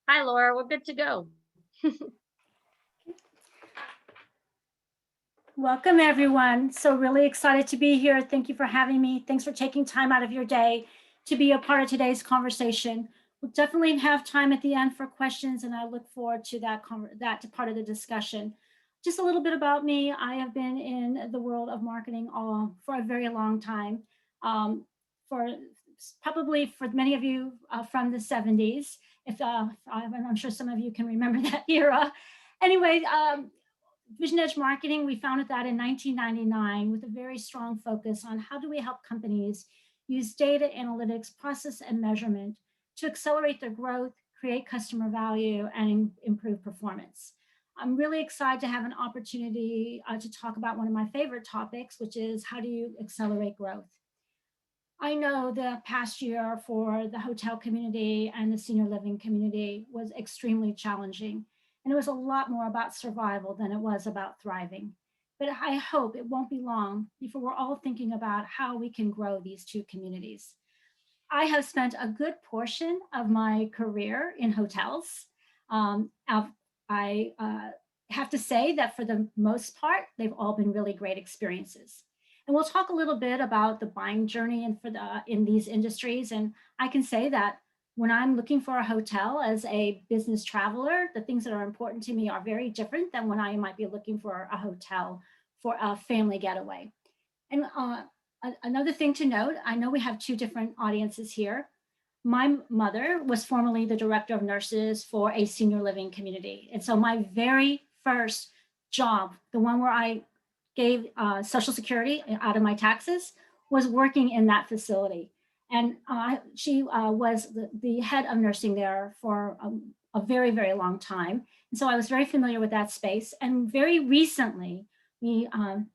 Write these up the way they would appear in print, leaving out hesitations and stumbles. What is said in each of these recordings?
Hi, Laura. We're good to go. Welcome, everyone. So really excited to be here. Thank you for having me. Thanks for taking time out of your day to be a part of today's conversation. We'll definitely have time at the end for questions, and I look forward to that part of the discussion. Just a little bit about me. I have been in the world of marketing all for a very long time. For probably for many of you from the 70s, if I'm sure some of you can remember that era. Anyway, Vision Edge Marketing, we founded that in 1999 with a very strong focus on how do we help companies use data analytics, process, and measurement to accelerate their growth, create customer value, and improve performance. I'm really excited to have an opportunity to talk about one of my favorite topics, which is how do you accelerate growth? I know the past year for the hotel community and the senior living community was extremely challenging. And it was a lot more about survival than it was about thriving. But I hope it won't be long before we're all thinking about how we can grow these two communities. I have spent a good portion of my career in hotels. I have to say that for the most part, they've all been really great experiences. And we'll talk a little bit about the buying journey and in these industries. And I can say that when I'm looking for a hotel as a business traveler, the things that are important to me are very different than when I might be looking for a hotel for a family getaway. And another thing to note, I know we have two different audiences here. My mother was formerly the director of nurses for a senior living community. And so my very first job, the one where I gave Social Security out of my taxes, was working in that facility. And she was the head of nursing there for a very, very long time. And so I was very familiar with that space. And very recently, we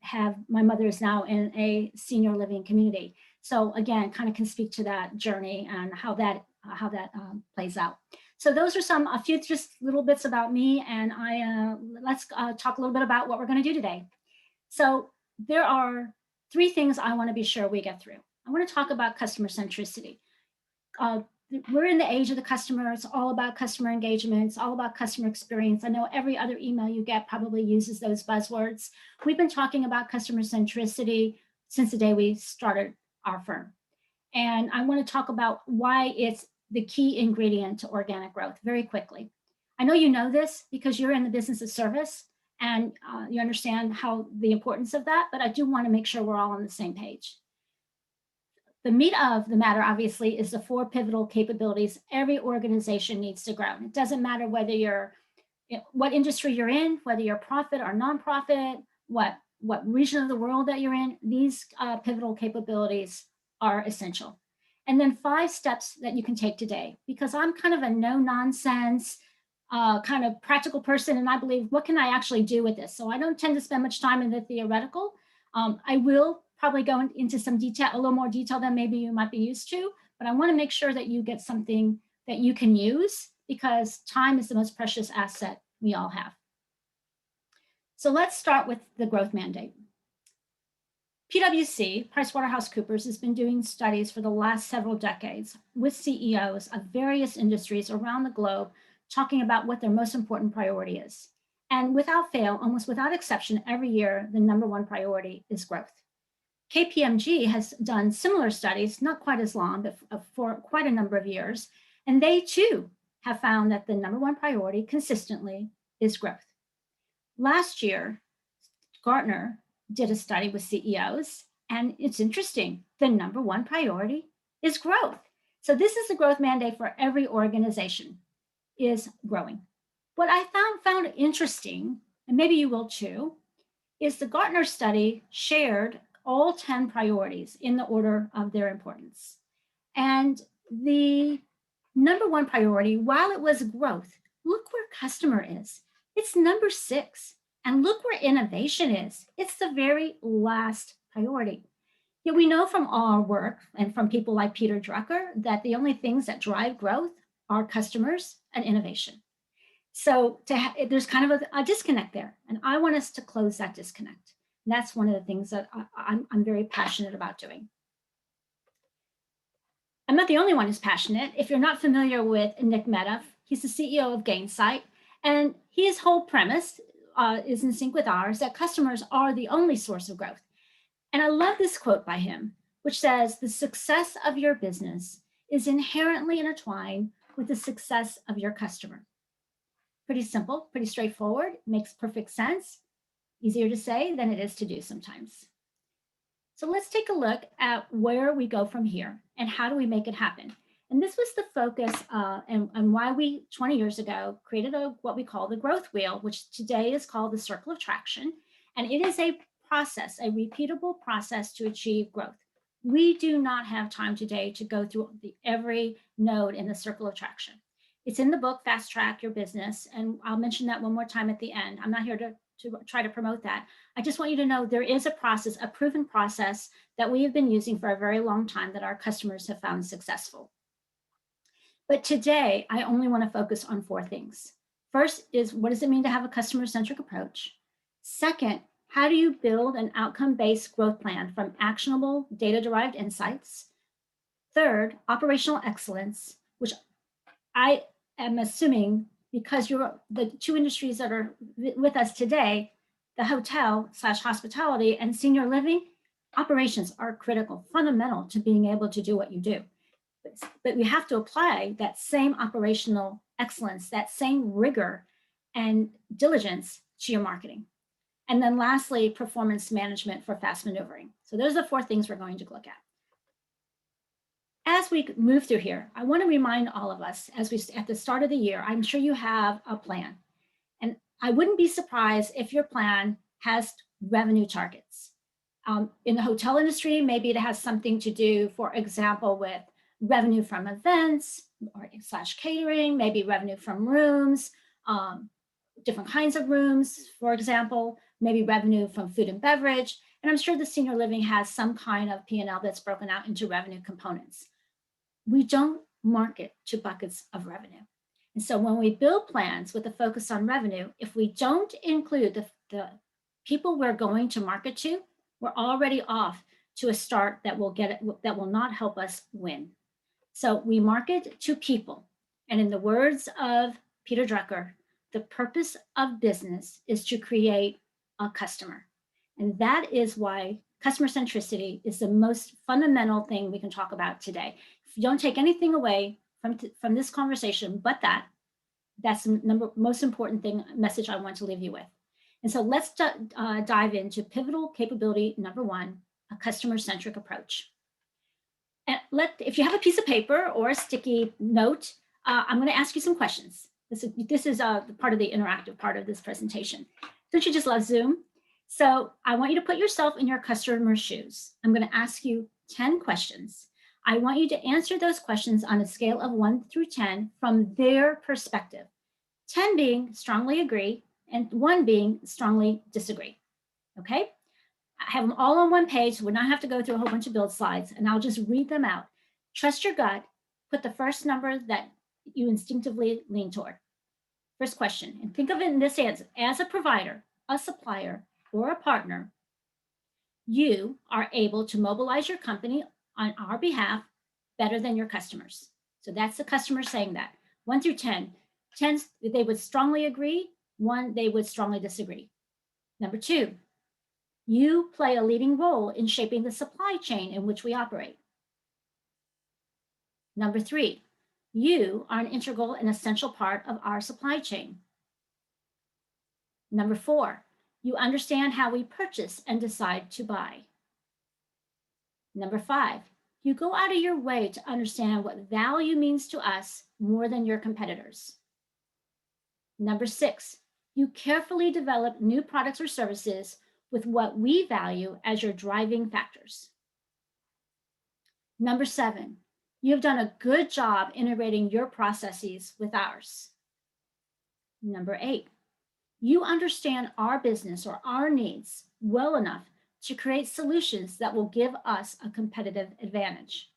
have, my mother is now in a senior living community. So again, kind of can speak to that journey and how that plays out. So those are a few just little bits about me, and let's talk a little bit about what we're going to do today. So there are three things I want to be sure we get through. I want to talk about customer centricity. Uh, we're in the age of the customer. It's all about customer engagement. It's all about customer experience. I know every other email you get probably uses those buzzwords. We've been talking about customer centricity since the day we started our firm. And I want to talk about why it's the key ingredient to organic growth very quickly. I know you know this because you're in the business of service and you understand how the importance of that, but I do want to make sure we're all on the same page. The meat of the matter, obviously, is the four pivotal capabilities every organization needs to grow. It doesn't matter whether what industry you're in, whether you're profit or nonprofit, what region of the world that you're in, these pivotal capabilities are essential. And then 5 steps that you can take today, because I'm kind of a no nonsense, kind of practical person, and I believe, what can I actually do with this? So I don't tend to spend much time in the theoretical. I will probably go into some detail, a little more detail than maybe you might be used to, but I want to make sure that you get something that you can use, because time is the most precious asset we all have. So let's start with the growth mandate. PwC, PricewaterhouseCoopers, has been doing studies for the last several decades with CEOs of various industries around the globe, talking about what their most important priority is. And without fail, almost without exception, every year, the number one priority is growth. KPMG has done similar studies, not quite as long, but for quite a number of years. And they too have found that the number one priority consistently is growth. Last year, Gartner did a study with CEOs, and it's interesting. The number one priority is growth. So this is the growth mandate for every organization, is growing. What I found interesting, and maybe you will too, is the Gartner study shared all 10 priorities in the order of their importance. And the number one priority, while it was growth, look where customer is. It's number 6. And look where innovation is. It's the very last priority. Yet we know from our work and from people like Peter Drucker that the only things that drive growth are customers and innovation. So there's kind of a disconnect there. And I want us to close that disconnect. And that's one of the things that I'm very passionate about doing. I'm not the only one who's passionate. If you're not familiar with Nick Meta, He's the CEO of Gainsight, and his whole premise is in sync with ours, that customers are the only source of growth. And I love this quote by him, which says, "The success of your business is inherently intertwined with the success of your customer." Pretty simple, pretty straightforward, makes perfect sense. Easier to say than it is to do sometimes. So let's take a look at where we go from here and how do we make it happen. And this was the focus and why we 20 years ago created what we call the growth wheel, which today is called the circle of traction. And it is a process, a repeatable process to achieve growth. We do not have time today to go through every node in the circle of traction. It's in the book, Fast Track Your Business. And I'll mention that one more time at the end. I'm not here to try to promote that. I just want you to know there is a process, a proven process that we have been using for a very long time that our customers have found successful. But today, I only want to focus on 4 things. First is, what does it mean to have a customer-centric approach? Second, how do you build an outcome-based growth plan from actionable data-derived insights? Third, operational excellence, which I am assuming, because you're the 2 industries that are with us today, the hotel/hospitality and senior living, operations are critical, fundamental to being able to do what you do. But we have to apply that same operational excellence, that same rigor and diligence to your marketing. And then lastly, performance management for fast maneuvering. So those are the 4 things we're going to look at. As we move through here, I want to remind all of us, at the start of the year, I'm sure you have a plan. And I wouldn't be surprised if your plan has revenue targets. In the hotel industry, maybe it has something to do, for example, with revenue from events or / catering, maybe revenue from rooms, different kinds of rooms, for example, maybe revenue from food and beverage. And I'm sure the senior living has some kind of P&L that's broken out into revenue components. We don't market to buckets of revenue. And so when we build plans with a focus on revenue, if we don't include the people we're going to market to, we're already off to a start that will not help us win. So we market to people. And in the words of Peter Drucker, the purpose of business is to create a customer. And that is why customer centricity is the most fundamental thing we can talk about today. If you don't take anything away from this conversation, but that's the most important message I want to leave you with. And so let's dive into pivotal capability number 1, a customer-centric approach. And if you have a piece of paper or a sticky note, I'm going to ask you some questions. This is part of the interactive part of this presentation. Don't you just love Zoom? So I want you to put yourself in your customer's shoes. I'm going to ask you 10 questions. I want you to answer those questions on a scale of 1 through 10 from their perspective. 10 being strongly agree and 1 being strongly disagree. Okay? I have them all on one page, so we don't have to go through a whole bunch of build slides, and I'll just read them out. Trust your gut. Put the first number that you instinctively lean toward. First question, and think of it in this answer. As a provider, a supplier, or a partner, you are able to mobilize your company on our behalf better than your customers. So that's the customer saying that. 1 through 10. 10, they would strongly agree. 1, they would strongly disagree. Number 2, you play a leading role in shaping the supply chain in which we operate. Number 3, you are an integral and essential part of our supply chain. Number 4, you understand how we purchase and decide to buy. Number 5, you go out of your way to understand what value means to us more than your competitors. Number 6, you carefully develop new products or services with what we value as your driving factors. Number 7, you've done a good job integrating your processes with ours. Number 8, you understand our business or our needs well enough to create solutions that will give us a competitive advantage.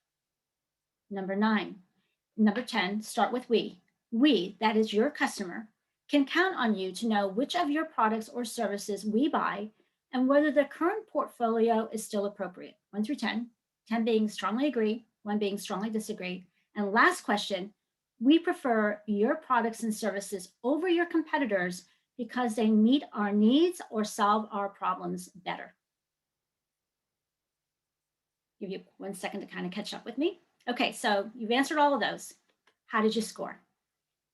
Number 10, start with we. We, that is your customer, can count on you to know which of your products or services we buy and whether the current portfolio is still appropriate. 1 through 10, 10 being strongly agree, 1 being strongly disagree. And last question, We prefer your products and services over your competitors because they meet our needs or solve our problems better. Give you 1 second to kind of catch up with me. Okay, so you've answered all of those. How did you score?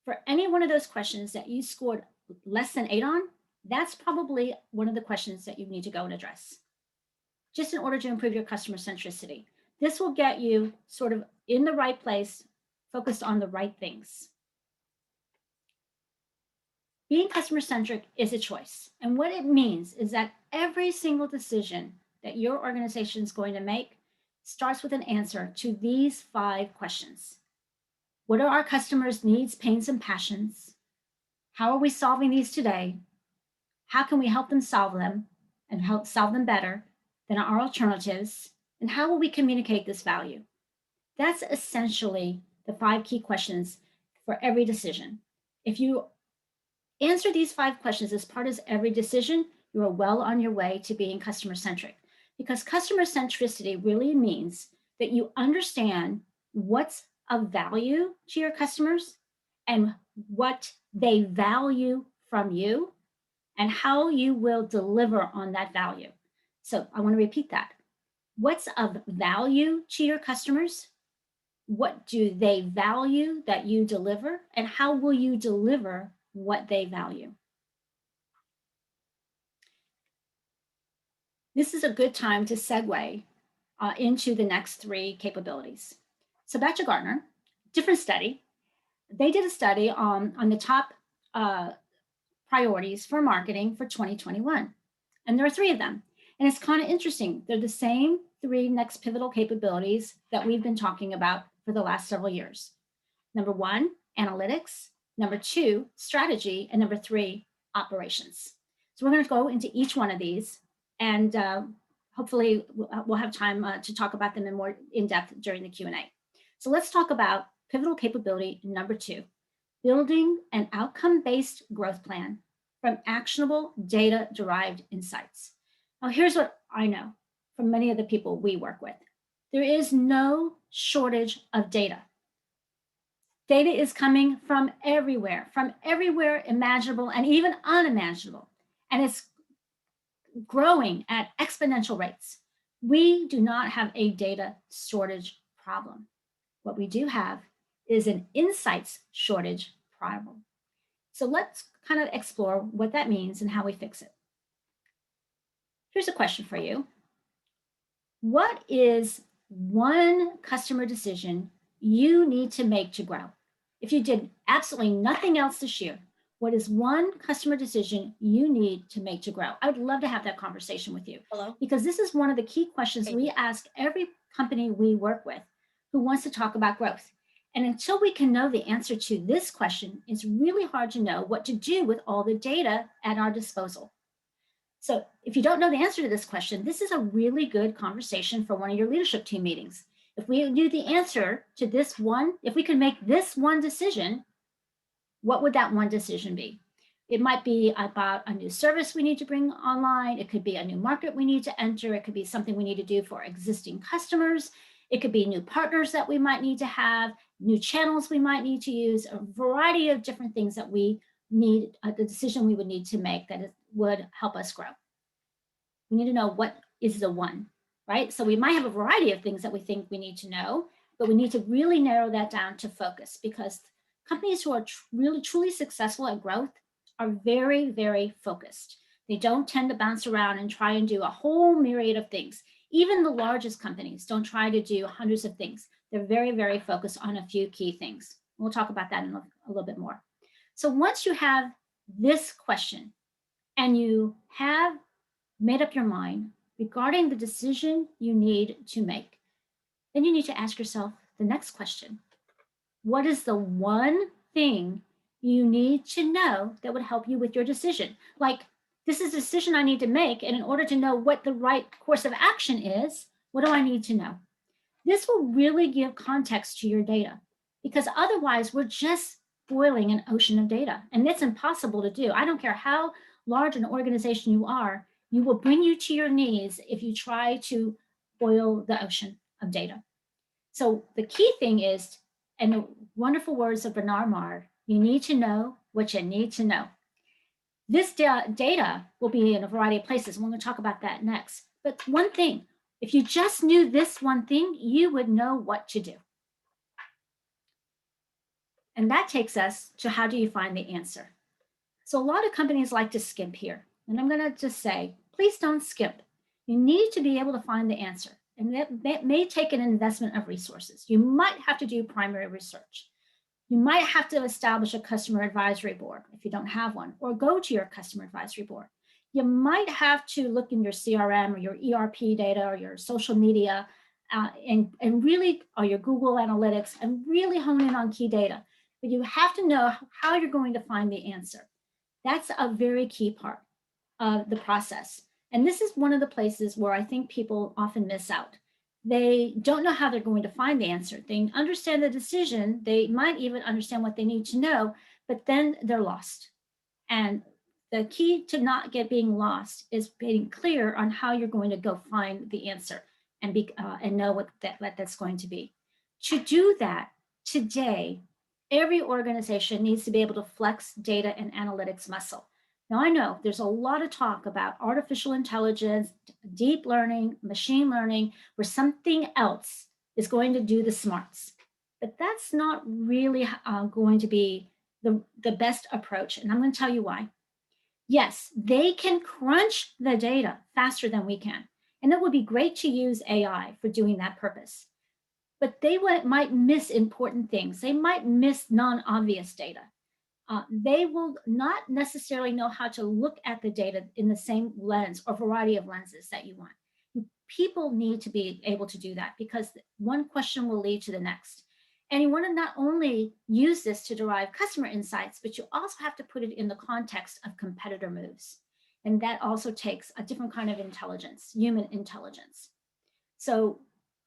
For any one of those questions that you scored less than 8 on, that's probably one of the questions that you need to go and address, just in order to improve your customer centricity. This will get you sort of in the right place, focused on the right things. Being customer centric is a choice. And what it means is that every single decision that your organization is going to make starts with an answer to these 5 questions. What are our customers' needs, pains, and passions? How are we solving these today? How can we help them solve them and help solve them better than our alternatives? And how will we communicate this value? That's essentially the 5 key questions for every decision. If you answer these 5 questions as part of every decision, you are well on your way to being customer centric, because customer centricity really means that you understand what's of value to your customers and what they value from you and how you will deliver on that value. So I want to repeat that. What's of value to your customers? What do they value that you deliver? And how will you deliver what they value? This is a good time to segue into the next 3 capabilities. So back to Gartner, different study. They did a study on the top priorities for marketing for 2021. And there are 3 of them. And it's kind of interesting. They're the same 3 next pivotal capabilities that we've been talking about for the last several years. Number 1, analytics. Number 2, strategy. And number 3, operations. So we're going to go into each one of these, and hopefully we'll have time to talk about them in more in depth during the Q&A. So let's talk about pivotal capability number 2, building an outcome-based growth plan from actionable data-derived insights. Now, here's what I know from many of the people we work with. There is no shortage of data. Data is coming from everywhere imaginable and even unimaginable. And it's growing at exponential rates. We do not have a data shortage problem. What we do have is an insights shortage problem. So let's kind of explore what that means and how we fix it. Here's a question for you. What is one customer decision you need to make to grow? If you did absolutely nothing else this year, what is one customer decision you need to make to grow? I would love to have that conversation with you. Hello? Because this is one of the key questions we ask every company we work with who wants to talk about growth. And until we can know the answer to this question, it's really hard to know what to do with all the data at our disposal. So if you don't know the answer to this question, this is a really good conversation for one of your leadership team meetings. If we knew the answer to this one, if we could make this one decision, what would that one decision be? It might be about a new service we need to bring online. It could be a new market we need to enter. It could be something we need to do for existing customers. It could be new partners that we might need to have, new channels we might need to use, a variety of different things that we need, the decision we would need to make that would help us grow. We need to know what is the one, right? So we might have a variety of things that we think we need to know, but we need to really narrow that down to focus, because companies who are really truly successful at growth are very, very focused. They don't tend to bounce around and try and do a whole myriad of things. Even the largest companies don't try to do hundreds of things. They're very, very focused on a few key things. We'll talk about that in a little bit more. So once you have this question and you have made up your mind regarding the decision you need to make, then you need to ask yourself the next question. What is the one thing you need to know that would help you with your decision? Like, this is a decision I need to make, and in order to know what the right course of action is, what do I need to know? This will really give context to your data, because otherwise we're just boiling an ocean of data, and it's impossible to do. I don't care how large an organization you are, you will bring you to your knees if you try to boil the ocean of data. So the key thing is And the wonderful words of Bernard Marr, you need to know what you need to know. This data will be in a variety of places. We're going to talk about that next. But one thing, if you just knew this one thing, you would know what to do. And that takes us to how do you find the answer? So a lot of companies like to skimp here. And I'm going to just say, please don't skimp. You need to be able to find the answer. And that may take an investment of resources. You might have to do primary research. You might have to establish a customer advisory board if you don't have one, or go to your customer advisory board. You might have to look in your CRM or your ERP data or your social media and really, or your Google Analytics, and really hone in on key data. But you have to know how you're going to find the answer. That's a very key part of the process. And this is one of the places where I think people often miss out. They don't know how they're going to find the answer. They understand the decision. They might even understand what they need to know, but then they're lost. And the key to not being lost is being clear on how you're going to go find the answer and know what that's going to be. To do that today, every organization needs to be able to flex data and analytics muscle. Now, I know there's a lot of talk about artificial intelligence, deep learning, machine learning, where something else is going to do the smarts. But that's not really going to be the best approach. And I'm going to tell you why. Yes, they can crunch the data faster than we can. And it would be great to use AI for doing that purpose. But they might miss important things. They might miss non-obvious data. They will not necessarily know how to look at the data in the same lens or variety of lenses that you want. People need to be able to do that because one question will lead to the next. And you want to not only use this to derive customer insights, but you also have to put it in the context of competitor moves. And that also takes a different kind of intelligence, human intelligence. So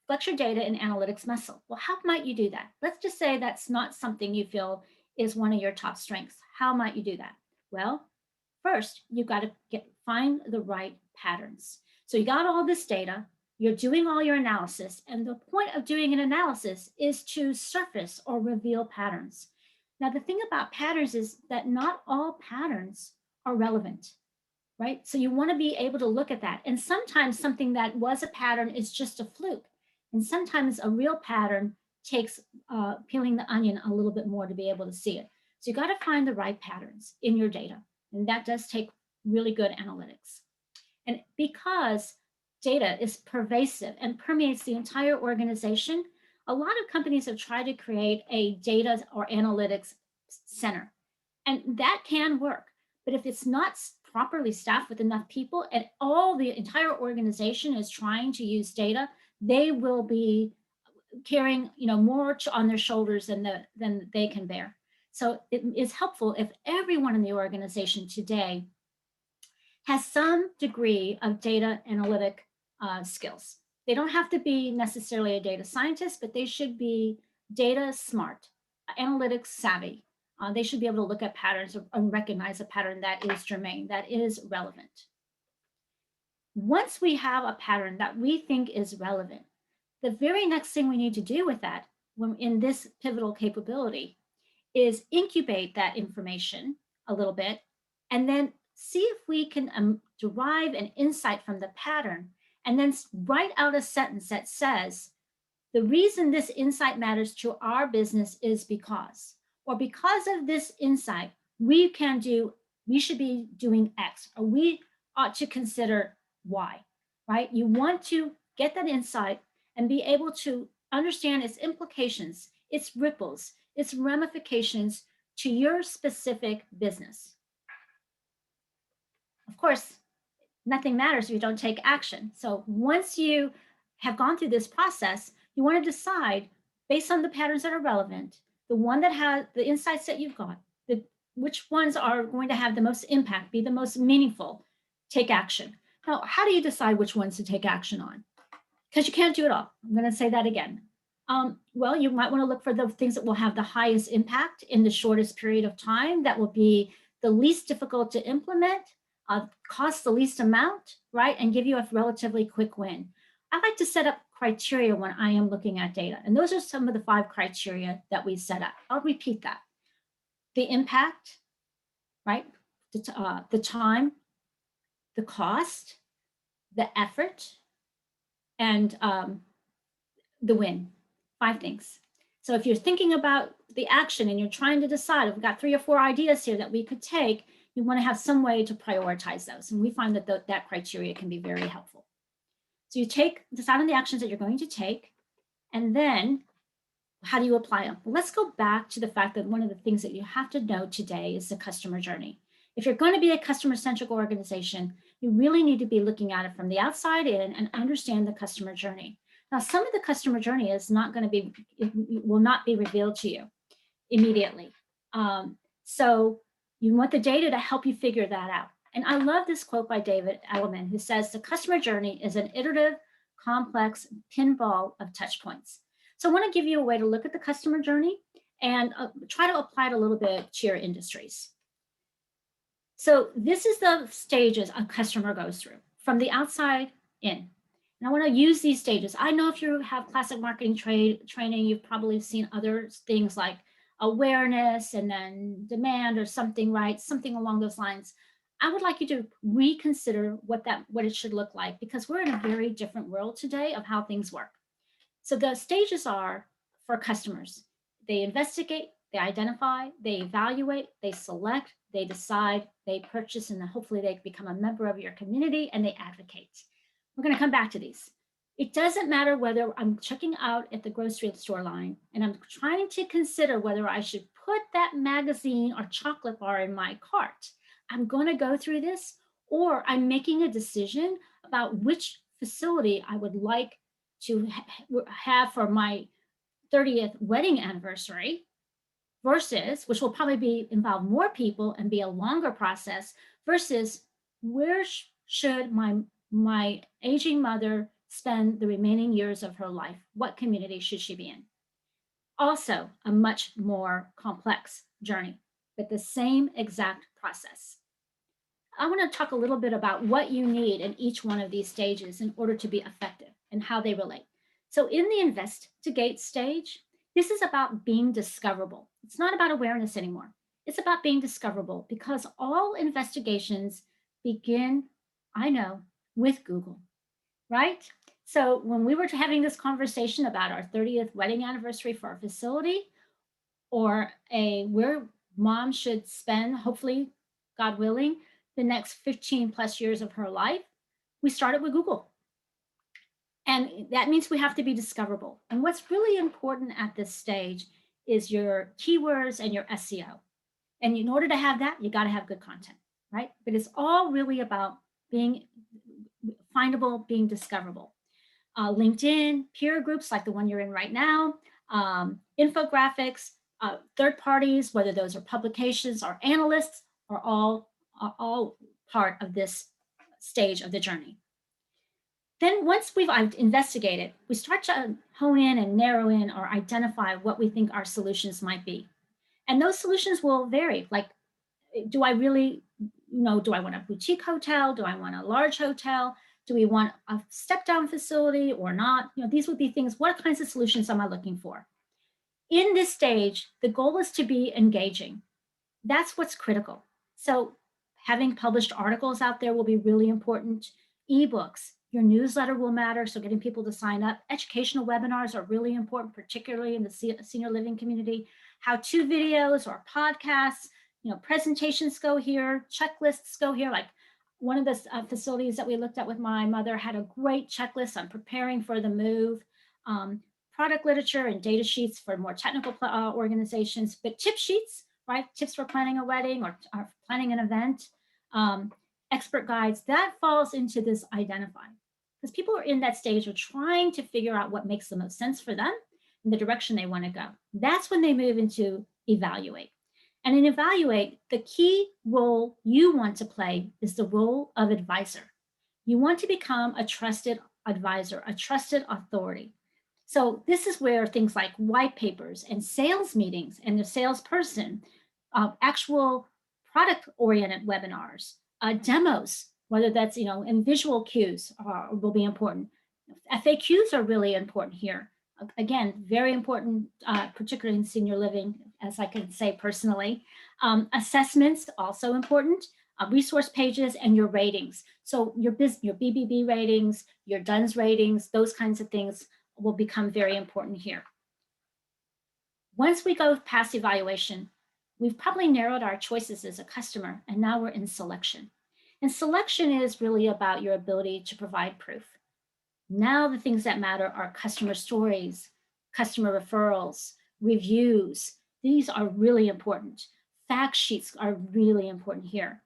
flex your data and analytics muscle. Well, how might you do that? Let's just say that's not something you feel is one of your top strengths. How might you do that? Well, first, you've got to find the right patterns. So you got all this data, you're doing all your analysis, and the point of doing an analysis is to surface or reveal patterns. Now, the thing about patterns is that not all patterns are relevant, right? So you want to be able to look at that. And sometimes something that was a pattern is just a fluke. And sometimes a real pattern takes peeling the onion a little bit more to be able to see it. So you got to find the right patterns in your data. And that does take really good analytics. And because data is pervasive and permeates the entire organization, a lot of companies have tried to create a data or analytics center. And that can work. But if it's not properly staffed with enough people and all the entire organization is trying to use data, they will be carrying more on their shoulders than they can bear. So it is helpful if everyone in the organization today has some degree of data analytic skills. They don't have to be necessarily a data scientist, but they should be data smart, analytics savvy. They should be able to look at patterns and recognize a pattern that is germane, that is relevant. Once we have a pattern that we think is relevant, the very next thing we need to do with that in this pivotal capability is incubate that information a little bit and then see if we can derive an insight from the pattern and then write out a sentence that says, the reason this insight matters to our business is because, or because of this insight, we should be doing X, or we ought to consider Y, right? You want to get that insight and be able to understand its implications, its ripples, its ramifications to your specific business. Of course, nothing matters if you don't take action. So once you have gone through this process, you want to decide based on the patterns that are relevant, the one that has the insights that you've got, which ones are going to have the most impact, be the most meaningful, take action. Now, how do you decide which ones to take action on? Because you can't do it all. I'm going to say that again. Well, you might want to look for the things that will have the highest impact in the shortest period of time, that will be the least difficult to implement, cost the least amount, right? And give you a relatively quick win. I like to set up criteria when I am looking at data. And those are some of the 5 criteria that we set up. I'll repeat that. The impact, right? The time, the cost, the effort, and the win. 5 things. So if you're thinking about the action and you're trying to decide, we've got 3 or 4 ideas here that we could take, you want to have some way to prioritize those. And we find that that criteria can be very helpful. So you decide on the actions that you're going to take, and then how do you apply them? Well, let's go back to the fact that one of the things that you have to know today is the customer journey. If you're going to be a customer-centric organization, you really need to be looking at it from the outside in and understand the customer journey. Now, some of the customer journey is not going to be, it will not be revealed to you immediately. So you want the data to help you figure that out. And I love this quote by David Edelman, who says, the customer journey is an iterative, complex pinball of touch points. So I want to give you a way to look at the customer journey and try to apply it a little bit to your industries. So this is the stages a customer goes through from the outside in. And I want to use these stages. I know if you have classic marketing training, you've probably seen other things like awareness and then demand or something, right? Something along those lines. I would like you to reconsider what it should look like, because we're in a very different world today of how things work. So the stages are for customers. They investigate, they identify, they evaluate, they select, they decide, they purchase, and then hopefully they become a member of your community, and they advocate. We're going to come back to these. It doesn't matter whether I'm checking out at the grocery store line and I'm trying to consider whether I should put that magazine or chocolate bar in my cart. I'm going to go through this, or I'm making a decision about which facility I would like to have for my 30th wedding anniversary, versus, which will probably involve more people and be a longer process, versus where should my aging mother spend the remaining years of her life? What community should she be in? Also, a much more complex journey, but the same exact process. I want to talk a little bit about what you need in each one of these stages in order to be effective and how they relate. So in the investigate stage, this is about being discoverable. It's not about awareness anymore. It's about being discoverable, because all investigations begin, I know, with Google, right? So when we were having this conversation about our 30th wedding anniversary for our facility, or where mom should spend, hopefully, God willing, the next 15 plus years of her life, we started with Google. And that means we have to be discoverable. And what's really important at this stage is your keywords and your SEO. And in order to have that, you got to have good content, right? But it's all really about being findable, being discoverable. LinkedIn, peer groups like the one you're in right now, infographics, third parties, whether those are publications or analysts, are all part of this stage of the journey. Then once we've investigated, we start to hone in and narrow in or identify what we think our solutions might be. And those solutions will vary. Like, do I really, do I want a boutique hotel? Do I want a large hotel? Do we want a step down facility or not? These would be things, what kinds of solutions am I looking for? In this stage, the goal is to be engaging. That's what's critical. So having published articles out there will be really important. Ebooks, your newsletter will matter, so getting people to sign up. Educational webinars are really important, particularly in the senior living community. How-to videos or podcasts, presentations go here, checklists go here. Like one of the facilities that we looked at with my mother had a great checklist on preparing for the move. Product literature and data sheets for more technical organizations, but tip sheets, right? Tips for planning a wedding or planning an event. Expert guides, that falls into this identify, because people are in that stage of trying to figure out what makes the most sense for them and the direction they want to go. That's when they move into evaluate. And in evaluate, the key role you want to play is the role of advisor. You want to become a trusted advisor, a trusted authority. So this is where things like white papers and sales meetings and the salesperson, actual product-oriented webinars, demos, whether that's, and visual cues will be important. FAQs are really important here. Again, very important, particularly in senior living, as I can say personally. Assessments, also important. Resource pages and your ratings. So your BBB ratings, your DUNS ratings, those kinds of things will become very important here. Once we go past evaluation, we've probably narrowed our choices as a customer, and now we're in selection. And selection is really about your ability to provide proof. Now the things that matter are customer stories, customer referrals, reviews. These are really important. Fact sheets are really important here.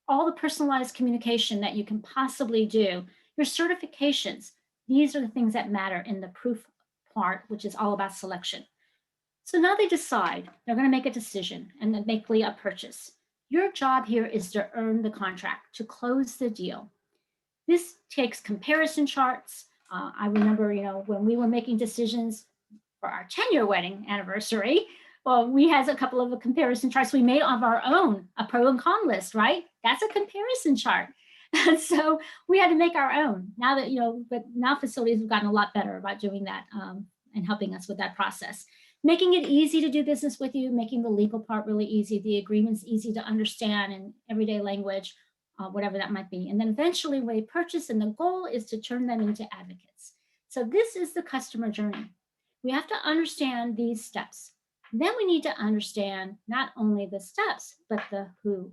All the personalized communication that you can possibly do, your certifications, these are the things that matter in the proof part, which is all about selection. So now they decide, they're going to make a decision and then make a purchase. Your job here is to earn the contract, to close the deal. This takes comparison charts. I remember, when we were making decisions for our 10-year wedding anniversary, well, we had a couple of comparison charts we made of our own, a pro and con list, right? That's a comparison chart. And so we had to make our own. Now that, but now facilities have gotten a lot better about doing that and helping us with that process. Making it easy to do business with you, making the legal part really easy, the agreements easy to understand in everyday language, whatever that might be. And then eventually they purchase, and the goal is to turn them into advocates. So this is the customer journey. We have to understand these steps. Then we need to understand not only the steps, but the who.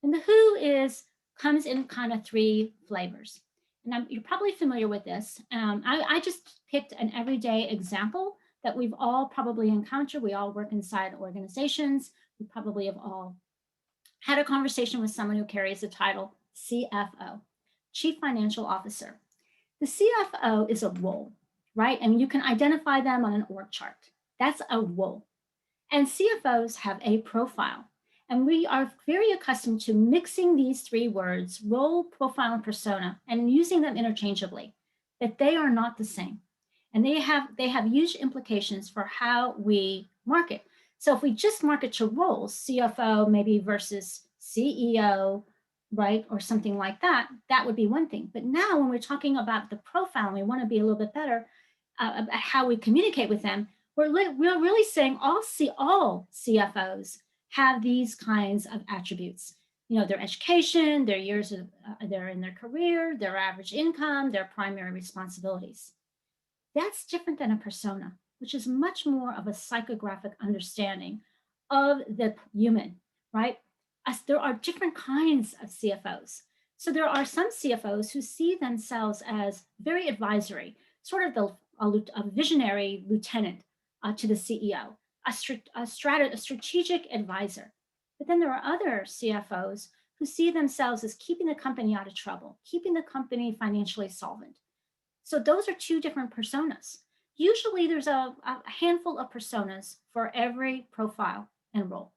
And the who comes in kind of three flavors. And you're probably familiar with this. I just picked an everyday example that we've all probably encountered. We all work inside organizations. We probably have all had a conversation with someone who carries the title CFO, Chief Financial Officer. The CFO is a role, right? And you can identify them on an org chart. That's a role. And CFOs have a profile. And we are very accustomed to mixing these three words, role, profile, and persona, and using them interchangeably, that they are not the same. And they have huge implications for how we market. So if we just market to roles, CFO maybe versus CEO, right, or something like that, that would be one thing. But now when we're talking about the profile, and we want to be a little bit better about how we communicate with them, we're really saying all CFOs have these kinds of attributes. Their education, their years of they're in their career, their average income, their primary responsibilities. That's different than a persona, which is much more of a psychographic understanding of the human, right? There are different kinds of CFOs. So there are some CFOs who see themselves as very advisory, sort of a visionary lieutenant to the CEO, a strategic advisor. But then there are other CFOs who see themselves as keeping the company out of trouble, keeping the company financially solvent. So those are two different personas. Usually there's a handful of personas for every profile and role.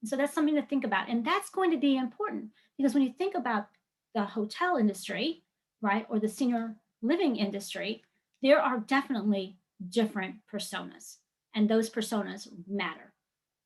And so that's something to think about. And that's going to be important because when you think about the hotel industry, right, or the senior living industry, there are definitely different personas, and those personas matter,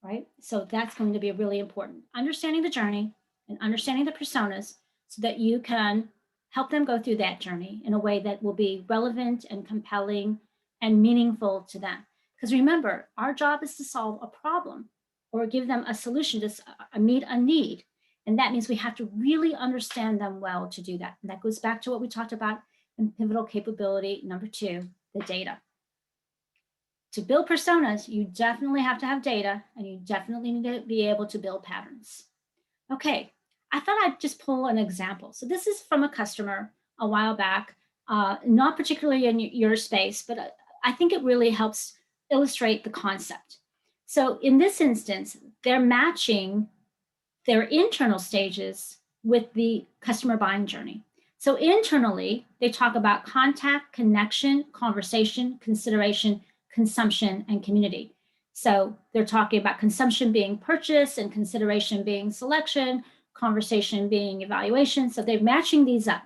right? So that's going to be really important. Understanding the journey and understanding the personas so that you can help them go through that journey in a way that will be relevant and compelling and meaningful to them. Because remember, our job is to solve a problem or give them a solution to meet a need. And that means we have to really understand them well to do that. And that goes back to what we talked about in pivotal capability number 2, the data. To build personas, you definitely have to have data, and you definitely need to be able to build patterns. Okay, I thought I'd just pull an example. So this is from a customer a while back, not particularly in your space, but I think it really helps illustrate the concept. So in this instance, they're matching their internal stages with the customer buying journey. So internally, they talk about contact, connection, conversation, consideration, consumption, and community. So they're talking about consumption being purchase and consideration being selection, conversation being evaluation. So they're matching these up.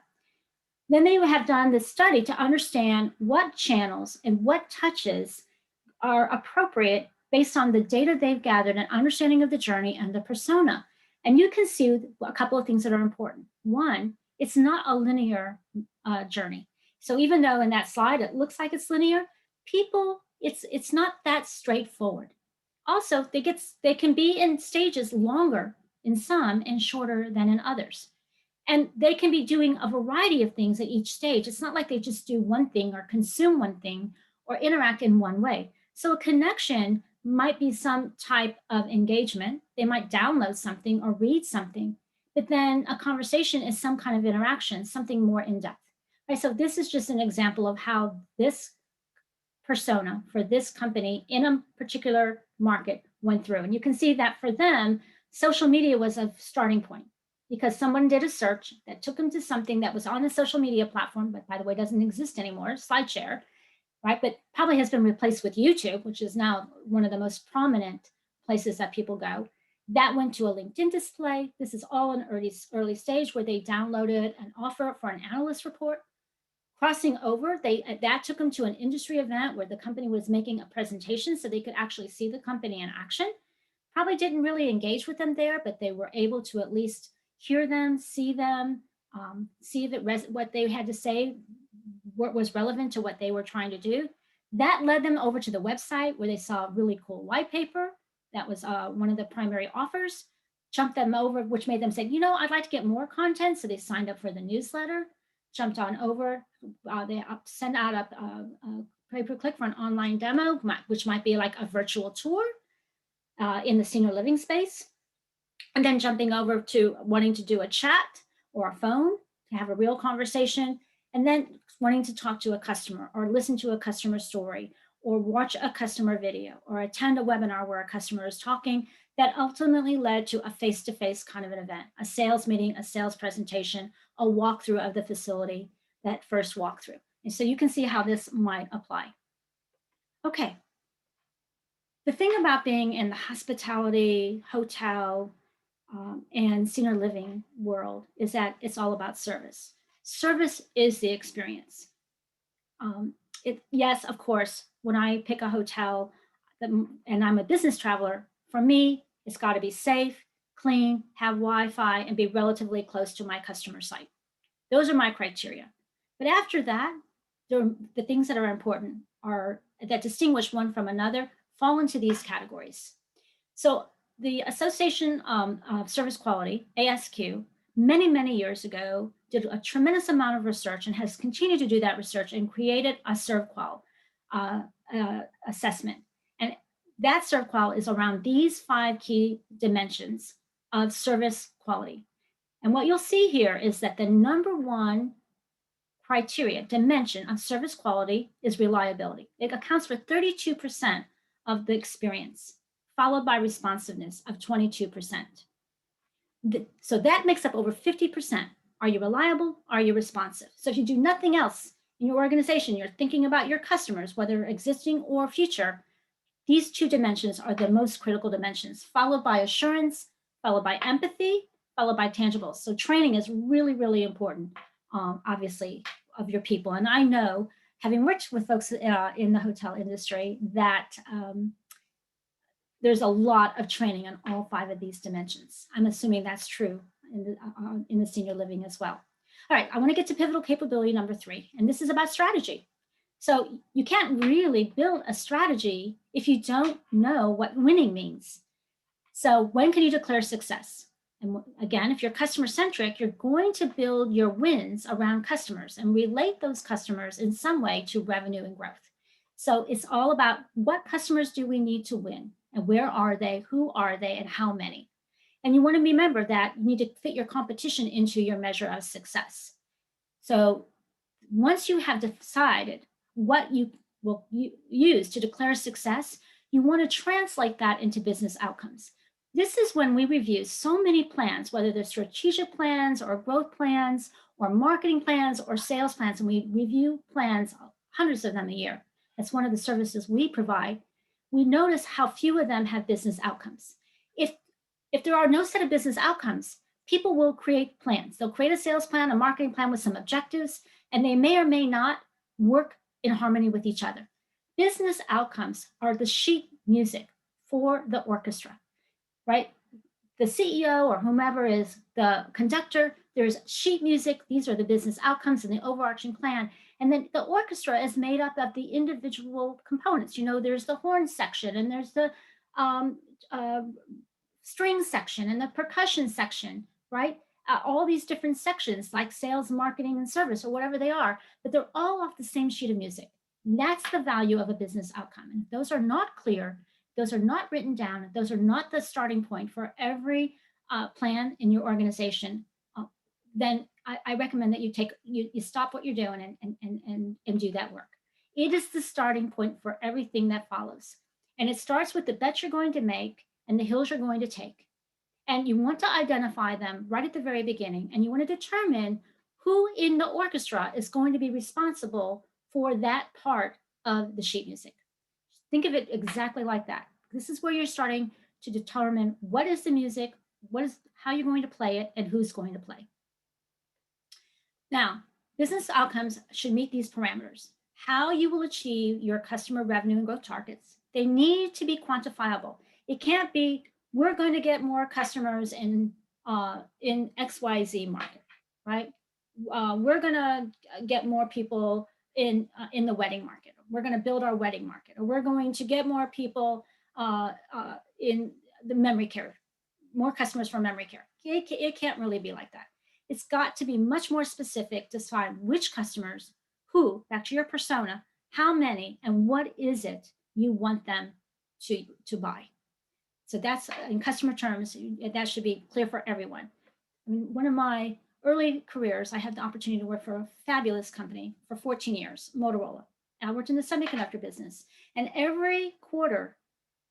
Then they have done this study to understand what channels and what touches are appropriate based on the data they've gathered and understanding of the journey and the persona. And you can see a couple of things that are important. One, it's not a linear journey. So even though in that slide it looks like it's linear, people, it's not that straightforward. Also, they can be in stages longer in some and shorter than in others. And they can be doing a variety of things at each stage. It's not like they just do one thing or consume one thing or interact in one way. So a connection might be some type of engagement. They might download something or read something, but then a conversation is some kind of interaction, something more in depth. Right? So this is just an example of how this persona for this company in a particular market went through. And you can see that for them, social media was a starting point because someone did a search that took them to something that was on a social media platform, but by the way, doesn't exist anymore, SlideShare, right? But probably has been replaced with YouTube, which is now one of the most prominent places that people go. That went to a LinkedIn display. This is all an early stage where they downloaded an offer for an analyst report. Crossing over, that took them to an industry event where the company was making a presentation so they could actually see the company in action. Probably didn't really engage with them there, but they were able to at least hear them, see them, see if what they had to say what was relevant to what they were trying to do. That led them over to the website where they saw a really cool white paper. That was one of the primary offers. Jumped them over, which made them say, you know, I'd like to get more content. So they signed up for the newsletter, jumped on over. They send out a pay-per-click for an online demo, which might be like a virtual tour in the senior living space. And then jumping over to wanting to do a chat or a phone to have a real conversation. And then wanting to talk to a customer or listen to a customer story or watch a customer video or attend a webinar where a customer is talking, that ultimately led to a face-to-face kind of an event, a sales meeting, a sales presentation, a walkthrough of the facility, that first walkthrough. And so you can see how this might apply. Okay. The thing about being in the hospitality, hotel, and senior living world is that it's all about service. Service is the experience. Yes, of course, when I pick a hotel and I'm a business traveler, for me, it's got to be safe, clean, have Wi-Fi, and be relatively close to my customer site. Those are my criteria. But after that, the things that are important are that distinguish one from another fall into these categories. So the Association of Service Quality, ASQ, many, many years ago, did a tremendous amount of research and has continued to do that research and created a ServQual assessment. And that ServQual is around these 5 key dimensions of service quality. And what you'll see here is that the number one criteria, dimension of service quality is reliability. It accounts for 32% of the experience, followed by responsiveness of 22%. So that makes up over 50%. Are you reliable? Are you responsive? So if you do nothing else in your organization, you're thinking about your customers, whether existing or future, these 2 dimensions are the most critical dimensions, followed by assurance, followed by empathy, followed by tangibles. So training is really, really important, obviously, of your people. And I know, having worked with folks in the hotel industry, that there's a lot of training on all 5 of these dimensions. I'm assuming that's true in the senior living as well. All right, I want to get to pivotal capability number 3, and this is about strategy. So you can't really build a strategy if you don't know what winning means. So when can you declare success? And again, if you're customer centric, you're going to build your wins around customers and relate those customers in some way to revenue and growth. So it's all about what customers do we need to win and where are they, who are they, and how many. And you want to remember that you need to fit your competition into your measure of success. So once you have decided what you will use to declare success, you want to translate that into business outcomes. This is when we review so many plans, whether they're strategic plans or growth plans or marketing plans or sales plans, and we review plans, hundreds of them a year. That's one of the services we provide. We notice how few of them have business outcomes. If there are no set of business outcomes, people will create plans. They'll create a sales plan, a marketing plan with some objectives, and they may or may not work in harmony with each other. Business outcomes are the sheet music for the orchestra, right? the CEO or whomever is the conductor. There's sheet music. These are the business outcomes and the overarching plan. And then the orchestra is made up of the individual components. You know, there's the horn section, and there's the um, uh, string section and the percussion section, right? All these different sections like sales, marketing, and service, or whatever they are, but they're all off the same sheet of music. And that's the value of a business outcome. And if those are not clear, those are not written down, those are not the starting point for every plan in your organization, then I recommend that you stop what you're doing and do that work. It is the starting point for everything that follows. And it starts with the bets you're going to make and the hills you're going to take. And you want to identify them right at the very beginning. And you want to determine who in the orchestra is going to be responsible for that part of the sheet music. Think of it exactly like that. This is where you're starting to determine what is the music, how you're going to play it, and who's going to play. Now, business outcomes should meet these parameters. How you will achieve your customer revenue and growth targets. They need to be quantifiable. It can't be, we're going to get more customers in XYZ market, right? We're going to get more people in the wedding market. We're going to build our wedding market, or we're going to get more people in the memory care, more customers for memory care. It can't really be like that. It's got to be much more specific to find which customers, who, back to your persona, how many, and what is it you want them to buy. So that's in customer terms, that should be clear for everyone. I mean, one of my early careers, I had the opportunity to work for a fabulous company for 14 years, Motorola. I worked in the semiconductor business. And every quarter,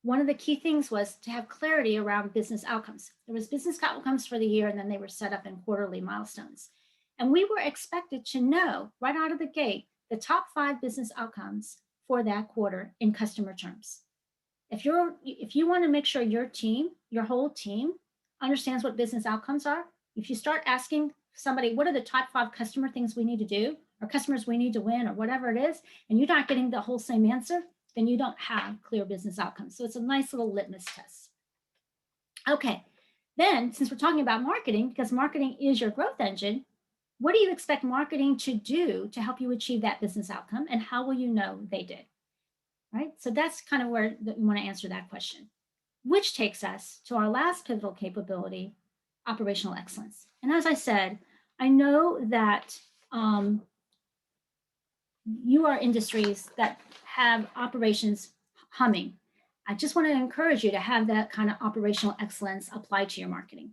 one of the key things was to have clarity around business outcomes. There was business outcomes for the year, and then they were set up in quarterly milestones. And we were expected to know right out of the gate the top 5 business outcomes for that quarter in customer terms. If you want to make sure your team, your whole team, understands what business outcomes are, if you start asking somebody, what are the top 5 customer things we need to do, or customers we need to win, or whatever it is, and you're not getting the whole same answer, then you don't have clear business outcomes. So it's a nice little litmus test. Okay, then since we're talking about marketing, because marketing is your growth engine, what do you expect marketing to do to help you achieve that business outcome, and how will you know they did? Right? So that's kind of where you want to answer that question, which takes us to our last pivotal capability, operational excellence. And as I said, I know that you are industries that have operations humming. I just want to encourage you to have that kind of operational excellence applied to your marketing.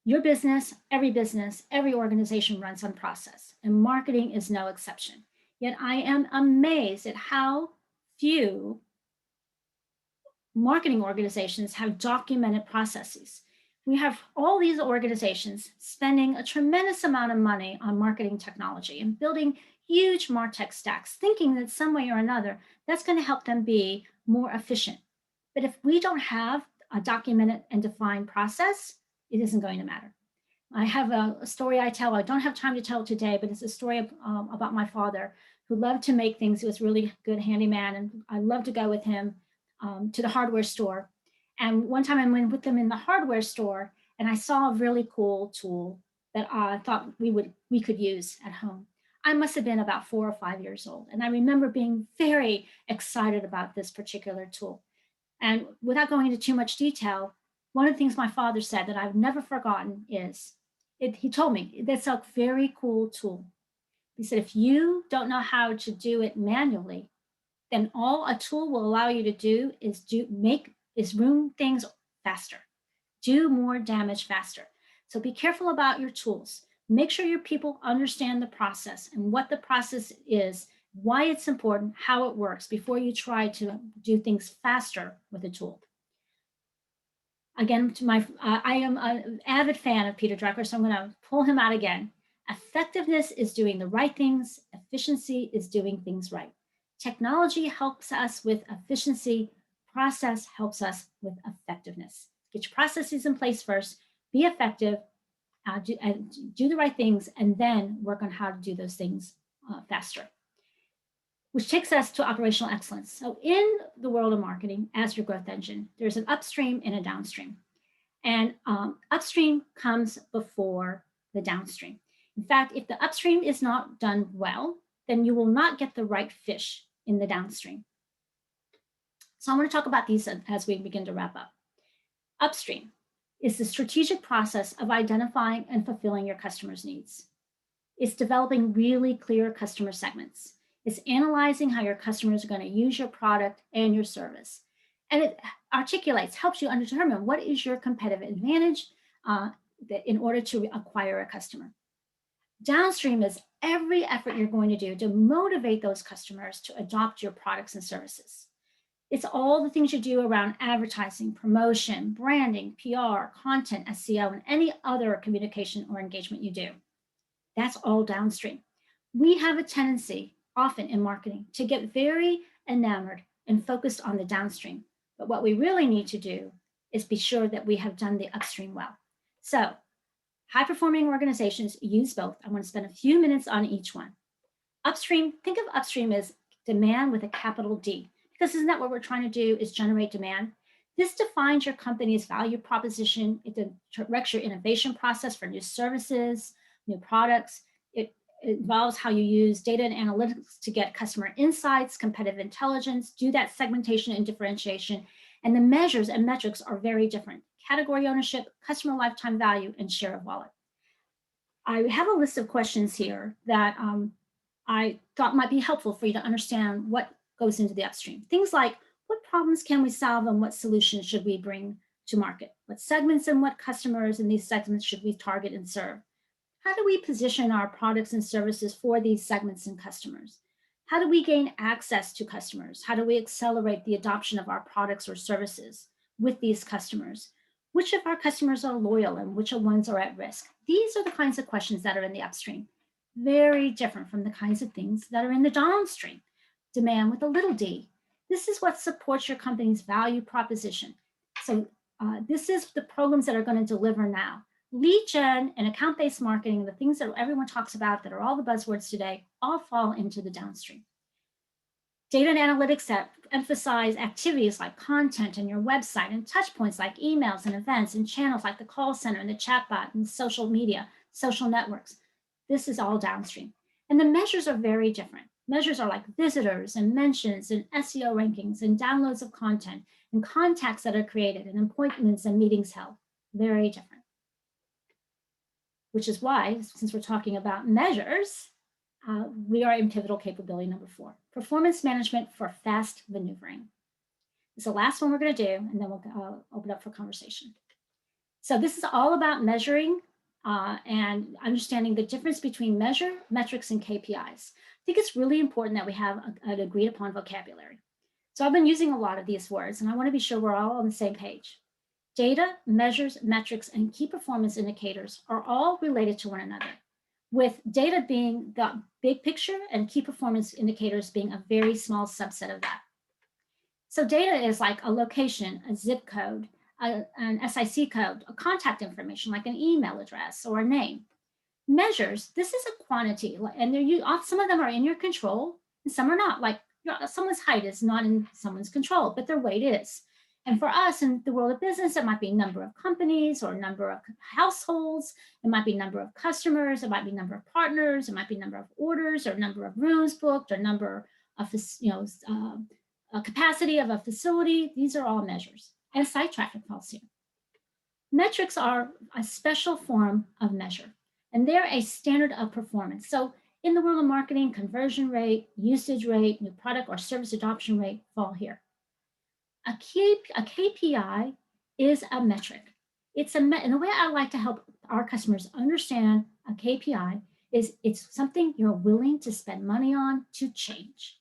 Your business, every organization runs on process, and marketing is no exception. Yet I am amazed at how few marketing organizations have documented processes. We have all these organizations spending a tremendous amount of money on marketing technology and building huge MarTech stacks, thinking that some way or another, that's going to help them be more efficient. But if we don't have a documented and defined process, it isn't going to matter. I have a story I tell. I don't have time to tell today, but it's a story about my father who loved to make things. He was a really good handyman, and I loved to go with him to the hardware store. And one time I went with them in the hardware store, and I saw a really cool tool that I thought we could use at home. I must have been about 4 or 5 years old, and I remember being very excited about this particular tool. And without going into too much detail, one of the things my father said that I've never forgotten is, he told me, that's a very cool tool. He said, if you don't know how to do it manually, then all a tool will allow you to do is room things faster, do more damage faster. So be careful about your tools. Make sure your people understand the process and what the process is, why it's important, how it works before you try to do things faster with a tool. Again, I am an avid fan of Peter Drucker, so I'm going to pull him out again. Effectiveness is doing the right things. Efficiency is doing things right. Technology helps us with efficiency. Process helps us with effectiveness. Get your processes in place first. Be effective. Do the right things, and then work on how to do those things faster. Which takes us to operational excellence. So in the world of marketing, as your growth engine, there's an upstream and a downstream. And upstream comes before the downstream. In fact, if the upstream is not done well, then you will not get the right fish in the downstream. So I want to talk about these as we begin to wrap up. Upstream is the strategic process of identifying and fulfilling your customers' needs. It's developing really clear customer segments. It's analyzing how your customers are going to use your product and your service. And it articulates, helps you determine what is your competitive advantage in order to acquire a customer. Downstream is every effort you're going to do to motivate those customers to adopt your products and services. It's all the things you do around advertising, promotion, branding, PR, content, SEO, and any other communication or engagement you do. That's all downstream. We have a tendency often in marketing to get very enamored and focused on the downstream. But what we really need to do is be sure that we have done the upstream well. So high performing organizations use both. I want to spend a few minutes on each one. Upstream, think of upstream as demand with a capital D, because isn't that what we're trying to do, is generate demand? This defines your company's value proposition. It directs your innovation process for new services, new products. It involves how you use data and analytics to get customer insights, competitive intelligence, do that segmentation and differentiation. And the measures and metrics are very different. Category ownership, customer lifetime value, and share of wallet. I have a list of questions here that I thought might be helpful for you to understand what goes into the upstream. Things like, what problems can we solve and what solutions should we bring to market? What segments and what customers in these segments should we target and serve? How do we position our products and services for these segments and customers? How do we gain access to customers? How do we accelerate the adoption of our products or services with these customers? Which of our customers are loyal and which ones are at risk? These are the kinds of questions that are in the upstream. Very different from the kinds of things that are in the downstream. Demand with a little d. This is what supports your company's value proposition. So this is the programs that are going to deliver now. Lead gen and account-based marketing, the things that everyone talks about that are all the buzzwords today, all fall into the downstream. Data and analytics that emphasize activities like content and your website and touch points like emails and events and channels like the call center and the chatbot and social media, social networks. This is all downstream. And the measures are very different. Measures are like visitors and mentions and SEO rankings and downloads of content and contacts that are created and appointments and meetings held. Very different. Which is why, since we're talking about measures, we are in pivotal capability number 4, performance management for fast maneuvering. It's the last one we're going to do, and then we'll open up for conversation. So this is all about measuring and understanding the difference between measure, metrics, and KPIs. I think it's really important that we have an agreed upon vocabulary. So I've been using a lot of these words, and I want to be sure we're all on the same page. Data, measures, metrics, and key performance indicators are all related to one another, with data being the big picture and key performance indicators being a very small subset of that. So data is like a location, a zip code, an SIC code, a contact information like an email address or a name. Measures, this is a quantity, and some of them are in your control and some are not. Like someone's height is not in someone's control, but their weight is. And for us in the world of business, it might be number of companies or number of households. It might be number of customers. It might be number of partners. It might be number of orders or number of rooms booked or number of, capacity of a facility. These are all measures. And site traffic falls here. Metrics are a special form of measure, and they're a standard of performance. So in the world of marketing, conversion rate, usage rate, new product or service adoption rate fall here. A KPI is a metric. And the way I like to help our customers understand a KPI is it's something you're willing to spend money on to change.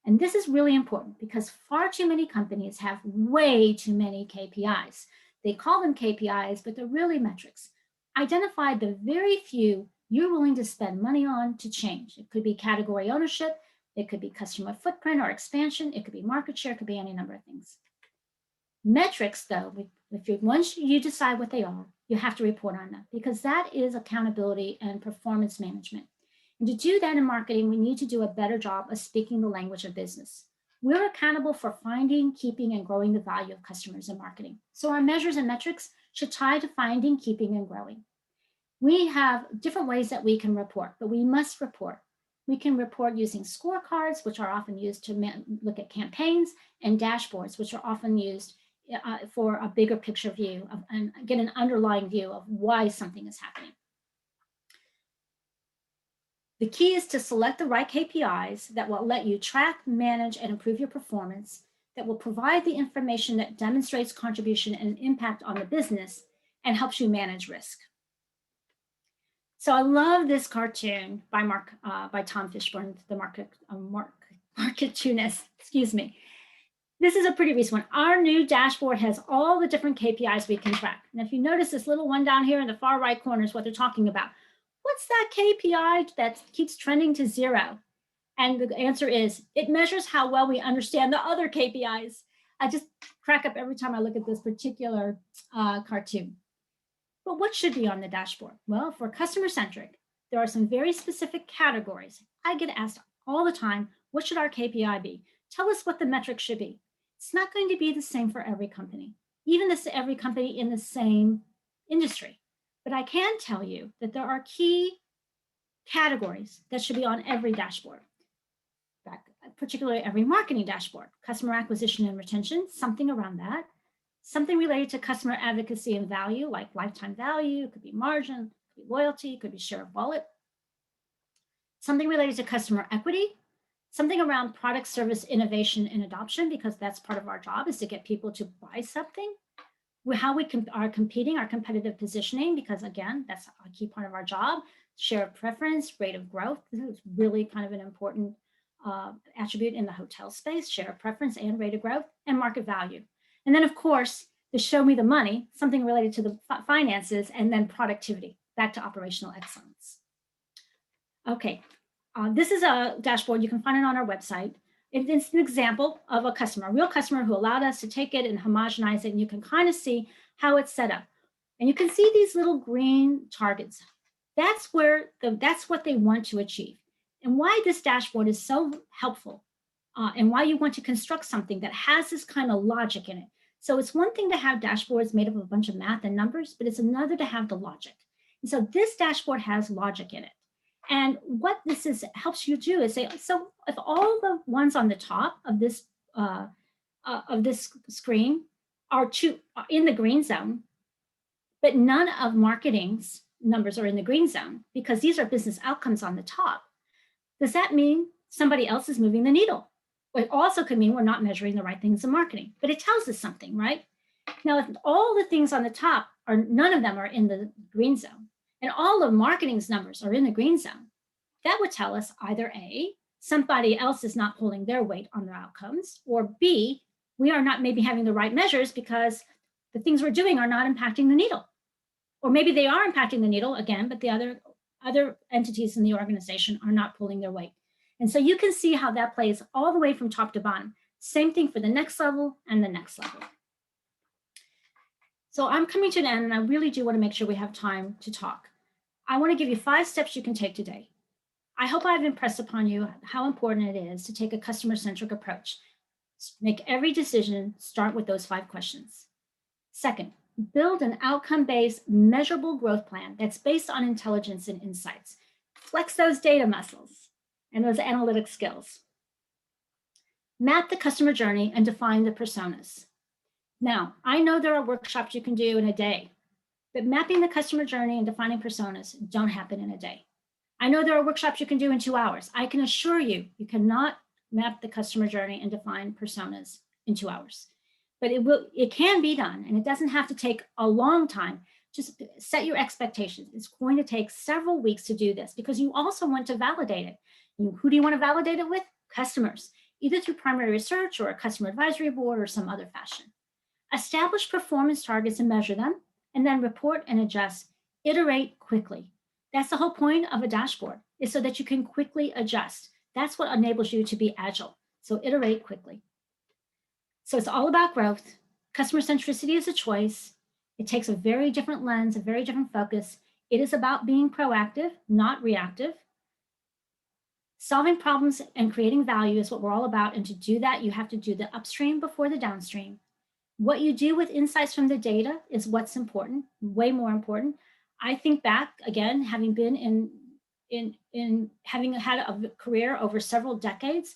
And this is really important because far too many companies have way too many KPIs. They call them KPIs, but they're really metrics. Identify the very few you're willing to spend money on to change. It could be category ownership. It could be customer footprint or expansion. It could be market share. It could be any number of things. Metrics, though, once you decide what they are, you have to report on them because that is accountability and performance management. And to do that in marketing, we need to do a better job of speaking the language of business. We're accountable for finding, keeping, and growing the value of customers in marketing. So our measures and metrics should tie to finding, keeping, and growing. We have different ways that we can report, but we must report. We can report using scorecards, which are often used to look at campaigns, and dashboards, which are often used for a bigger picture view and get an underlying view of why something is happening. The key is to select the right KPIs that will let you track, manage, and improve your performance, that will provide the information that demonstrates contribution and impact on the business and helps you manage risk. So I love this cartoon by Tom Fishburne, the Marketunist, excuse me. This is a pretty recent one. Our new dashboard has all the different KPIs we can track. And if you notice this little one down here in the far right corner is what they're talking about. What's that KPI that keeps trending to 0? And the answer is, it measures how well we understand the other KPIs. I just crack up every time I look at this particular cartoon. But what should be on the dashboard? Well, for customer-centric, there are some very specific categories. I get asked all the time, what should our KPI be? Tell us what the metric should be. It's not going to be the same for every company, even every company in the same industry. But I can tell you that there are key categories that should be on every dashboard, particularly every marketing dashboard. Customer acquisition and retention, something around that. Something related to customer advocacy and value, like lifetime value, it could be margin, it could be loyalty, it could be share of wallet. Something related to customer equity, something around product, service, innovation, and adoption, because that's part of our job, is to get people to buy something. How we are competing, our competitive positioning, because again, that's a key part of our job. Share of preference, rate of growth. This is really kind of an important attribute in the hotel space, share of preference and rate of growth, and market value. And then, of course, the show me the money, something related to the finances, and then productivity, back to operational excellence. Okay, this is a dashboard. You can find it on our website. It's an example of a customer, a real customer who allowed us to take it and homogenize it, and you can kind of see how it's set up. And you can see these little green targets. That's what they want to achieve. And why this dashboard is so helpful, and why you want to construct something that has this kind of logic in it. So it's one thing to have dashboards made up of a bunch of math and numbers, but it's another to have the logic. And so this dashboard has logic in it. And what this helps you do is say, so if all the ones on the top of this screen are in the green zone, but none of marketing's numbers are in the green zone because these are business outcomes on the top, does that mean somebody else is moving the needle? It also could mean we're not measuring the right things in marketing, but it tells us something, right? Now, if all the things on the top none of them are in the green zone, and all of marketing's numbers are in the green zone, that would tell us either A, somebody else is not pulling their weight on their outcomes, or B, we are not maybe having the right measures because the things we're doing are not impacting the needle. Or maybe they are impacting the needle again, but the other entities in the organization are not pulling their weight. And so you can see how that plays all the way from top to bottom. Same thing for the next level and the next level. So I'm coming to an end, and I really do want to make sure we have time to talk. I want to give you 5 steps you can take today. I hope I've impressed upon you how important it is to take a customer-centric approach. Make every decision start with those 5 questions. Second, build an outcome-based, measurable growth plan that's based on intelligence and insights. Flex those data muscles and those analytic skills. Map the customer journey and define the personas. Now, I know there are workshops you can do in a day, but mapping the customer journey and defining personas don't happen in a day. I know there are workshops you can do in 2 hours. I can assure you, you cannot map the customer journey and define personas in 2 hours. But it can be done, and it doesn't have to take a long time. Just set your expectations. It's going to take several weeks to do this because you also want to validate it. Who do you want to validate it with? Customers, either through primary research or a customer advisory board or some other fashion. Establish performance targets and measure them, and then report and adjust. Iterate quickly. That's the whole point of a dashboard, is so that you can quickly adjust. That's what enables you to be agile. So iterate quickly. So it's all about growth. Customer centricity is a choice. It takes a very different lens, a very different focus. It is about being proactive, not reactive. Solving problems and creating value is what we're all about. And to do that, you have to do the upstream before the downstream. What you do with insights from the data is what's important, way more important. I think back again, having been in having had a career over several decades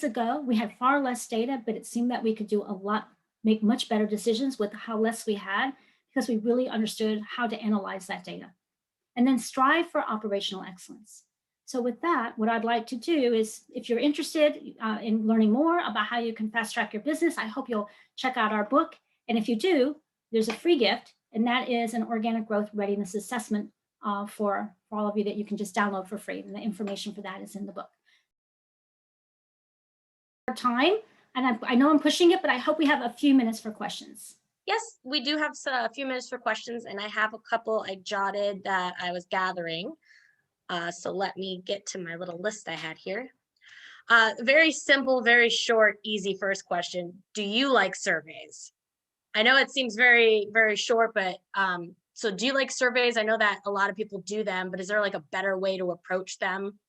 ago, we had far less data, but it seemed that we could do a lot, make much better decisions with how less we had, because we really understood how to analyze that data. And then strive for operational excellence. So with that, what I'd like to do is, if you're interested in learning more about how you can fast track your business, I hope you'll check out our book. And if you do, there's a free gift, and that is an organic growth readiness assessment for all of you that you can just download for free. And the information for that is in the book. Time, and I know I'm pushing it, but I hope we have a few minutes for questions. Yes, we do have a few minutes for questions, and I have a couple I jotted that I was gathering. So let me get to my little list I had here. Very simple, very short, easy first question. Do you like surveys? I know it seems very, very short, but so do you like surveys? I know that a lot of people do them, but is there like a better way to approach them?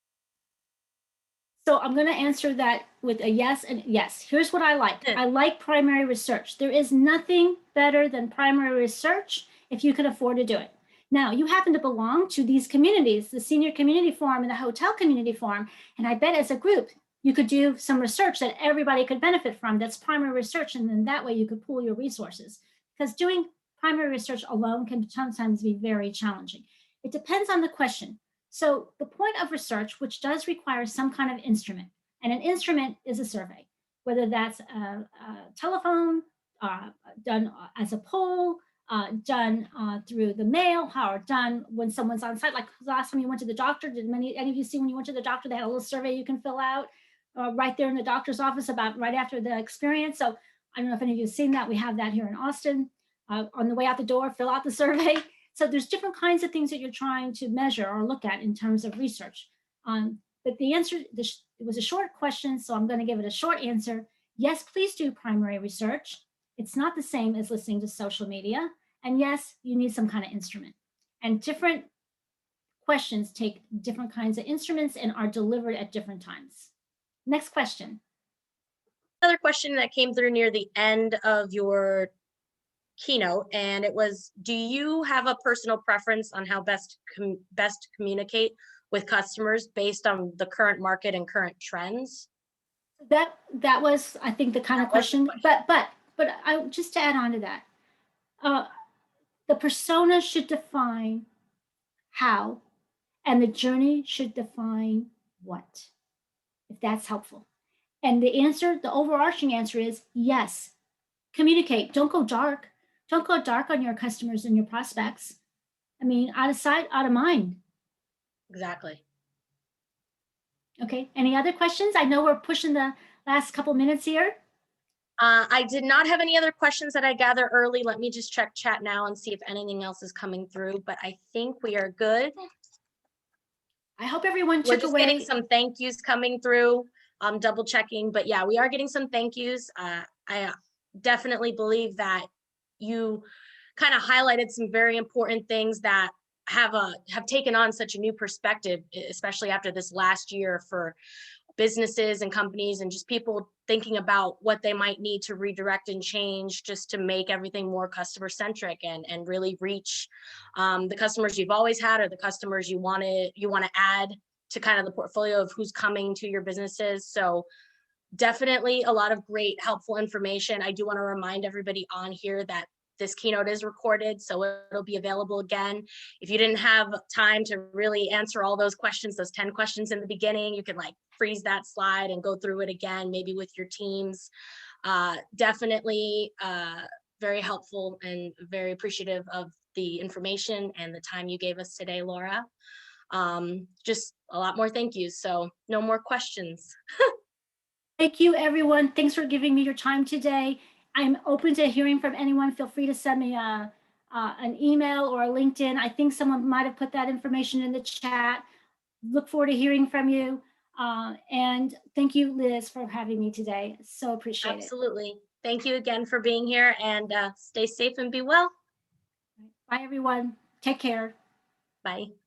So I'm going to answer that with a yes and yes. Here's what I like. I like primary research. There is nothing better than primary research if you can afford to do it. Now, you happen to belong to these communities, the senior community forum and the hotel community forum. And I bet as a group, you could do some research that everybody could benefit from. That's primary research. And then that way you could pool your resources. Because doing primary research alone can sometimes be very challenging. It depends on the question. So the point of research, which does require some kind of instrument, and an instrument is a survey, whether that's a telephone, done as a poll, done through the mail, or done when someone's on site. Like the last time you went to the doctor, did any of you see when you went to the doctor, they had a little survey you can fill out right there in the doctor's office about right after the experience. So I don't know if any of you have seen that. We have that here in Austin. On the way out the door, fill out the survey. So there's different kinds of things that you're trying to measure or look at in terms of research. But the answer, it was a short question, so I'm going to give it a short answer. Yes, please do primary research. It's not the same as listening to social media. And yes, you need some kind of instrument. And different questions take different kinds of instruments and are delivered at different times. Next question. Another question that came through near the end of your keynote, and it was, do you have a personal preference on how best communicate with customers based on the current market and current trends? That was, I think, the kind of question. But I just to add on to that, the persona should define how, and the journey should define what, if that's helpful. And the answer, the overarching answer is yes. Communicate. Don't go dark. Don't go dark on your customers and your prospects. I mean, out of sight, out of mind. Exactly. Okay. Any other questions? I know we're pushing the last couple minutes here. I did not have any other questions that I gathered early. Let me just check chat now and see if anything else is coming through, but I think we are good. I hope everyone We're took just away. getting some thank yous coming through. I'm double checking, but yeah, we are getting some thank yous. I definitely believe that you kind of highlighted some very important things that have taken on such a new perspective, especially after this last year, for businesses and companies and just people thinking about what they might need to redirect and change just to make everything more customer centric and really reach the customers you've always had, or the customers you want to add to kind of the portfolio of who's coming to your businesses. So definitely a lot of great helpful information. I do want to remind everybody on here that this keynote is recorded, so it'll be available again. If you didn't have time to really answer all those questions, those 10 questions in the beginning, you can like freeze that slide and go through it again, maybe with your teams. Definitely very helpful and very appreciative of the information and the time you gave us today, Laura. Just a lot more thank yous, so no more questions. Thank you, everyone. Thanks for giving me your time today. I'm open to hearing from anyone. Feel free to send me an email or a LinkedIn. I think someone might have put that information in the chat. Look forward to hearing from you. And thank you, Liz, for having me today. So appreciate it. Absolutely. Thank you again for being here, and stay safe and be well. Bye, everyone. Take care. Bye.